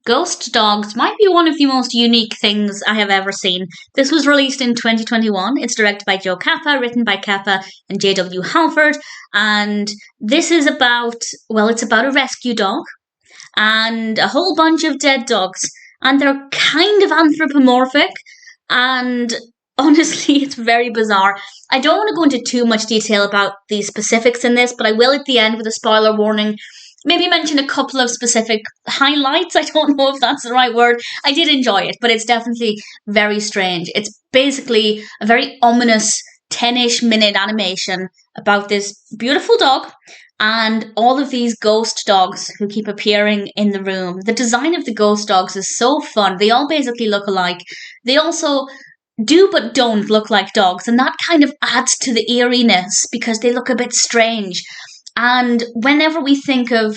Ghost Dogs might be one of the most unique things I have ever seen. This was released in 2021. It's directed by Joe Cappa, written by Cappa and J.W. Hallford. And this is about, well, it's about a rescue dog and a whole bunch of dead dogs. And they're kind of anthropomorphic. And honestly, it's very bizarre. I don't want to go into too much detail about the specifics in this, but I will at the end with a spoiler warning. Maybe mention a couple of specific highlights. I don't know if that's the right word. I did enjoy it, but it's definitely very strange. It's basically a very ominous 10-ish minute animation about this beautiful dog and all of these ghost dogs who keep appearing in the room. The design of the ghost dogs is so fun. They all basically look alike. They also do but don't look like dogs, and that kind of adds to the eeriness because they look a bit strange. And whenever we think of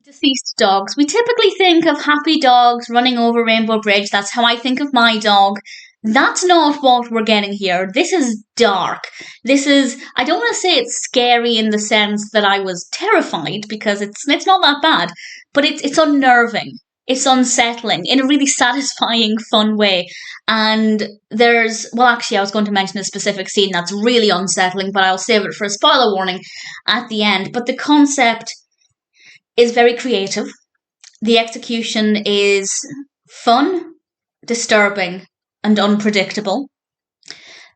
deceased dogs, we typically think of happy dogs running over Rainbow Bridge. That's how I think of my dog. That's not what we're getting here. This is dark. I don't want to say it's scary in the sense that I was terrified, because it's not that bad, but it's unnerving. It's unsettling in a really satisfying, fun way. And I was going to mention a specific scene that's really unsettling, but I'll save it for a spoiler warning at the end. But the concept is very creative. The execution is fun, disturbing, and unpredictable.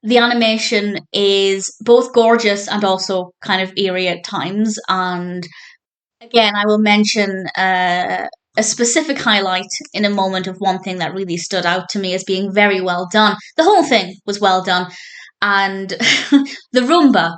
The animation is both gorgeous and also kind of eerie at times. And again, I will mention a specific highlight in a moment of one thing that really stood out to me as being very well done. The whole thing was well done. And the Roomba,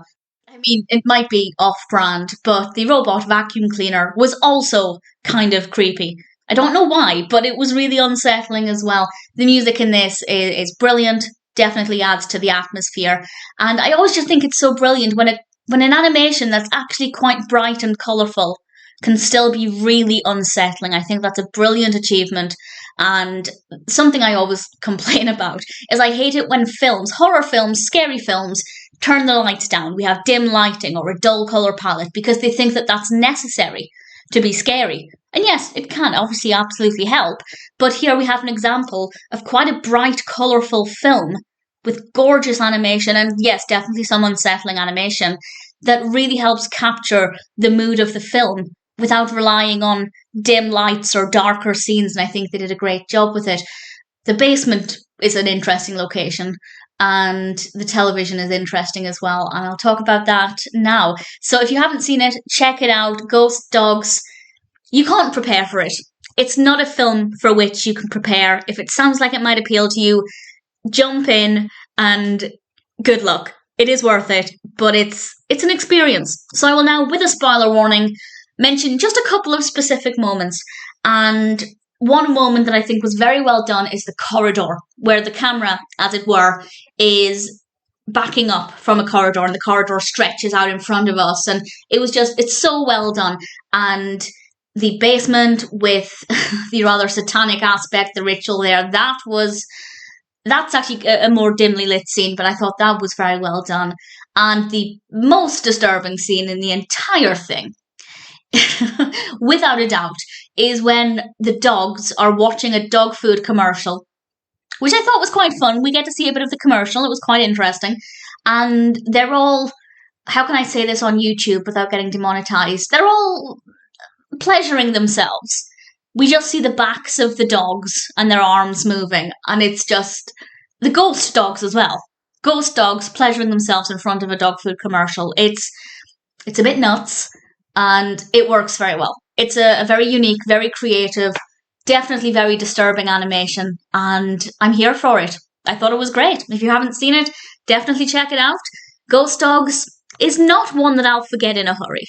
I mean, it might be off-brand, but the robot vacuum cleaner was also kind of creepy. I don't know why, but it was really unsettling as well. The music in this is brilliant, definitely adds to the atmosphere. And I always just think it's so brilliant when an animation that's actually quite bright and colourful can still be really unsettling. I think that's a brilliant achievement. And something I always complain about is I hate it when films, horror films, scary films, turn the lights down. We have dim lighting or a dull colour palette because they think that that's necessary to be scary. And yes, it can obviously absolutely help. But here we have an example of quite a bright, colourful film with gorgeous animation and yes, definitely some unsettling animation that really helps capture the mood of the film without relying on dim lights or darker scenes, and I think they did a great job with it. The basement is an interesting location, and the television is interesting as well, and I'll talk about that now. So if you haven't seen it, check it out. Ghost Dogs. You can't prepare for it. It's not a film for which you can prepare. If it sounds like it might appeal to you, jump in and good luck. It is worth it, but it's an experience. So I will now, with a spoiler warning, mention just a couple of specific moments. And one moment that I think was very well done is the corridor, where the camera, as it were, is backing up from a corridor and the corridor stretches out in front of us. And it's so well done. And the basement with the rather satanic aspect, the ritual there, that's actually a more dimly lit scene, but I thought that was very well done. And the most disturbing scene in the entire thing, without a doubt, is when the dogs are watching a dog food commercial, which I thought was quite fun. We get to see a bit of the commercial. It was quite interesting. And they're all, how can I say this on YouTube without getting demonetized? They're all pleasuring themselves. We just see the backs of the dogs and their arms moving. And it's just the ghost dogs as well. Ghost dogs pleasuring themselves in front of a dog food commercial. It's a bit nuts. And it works very well. It's a very unique, very creative, definitely very disturbing animation. And I'm here for it. I thought it was great. If you haven't seen it, definitely check it out. Ghost Dogs is not one that I'll forget in a hurry.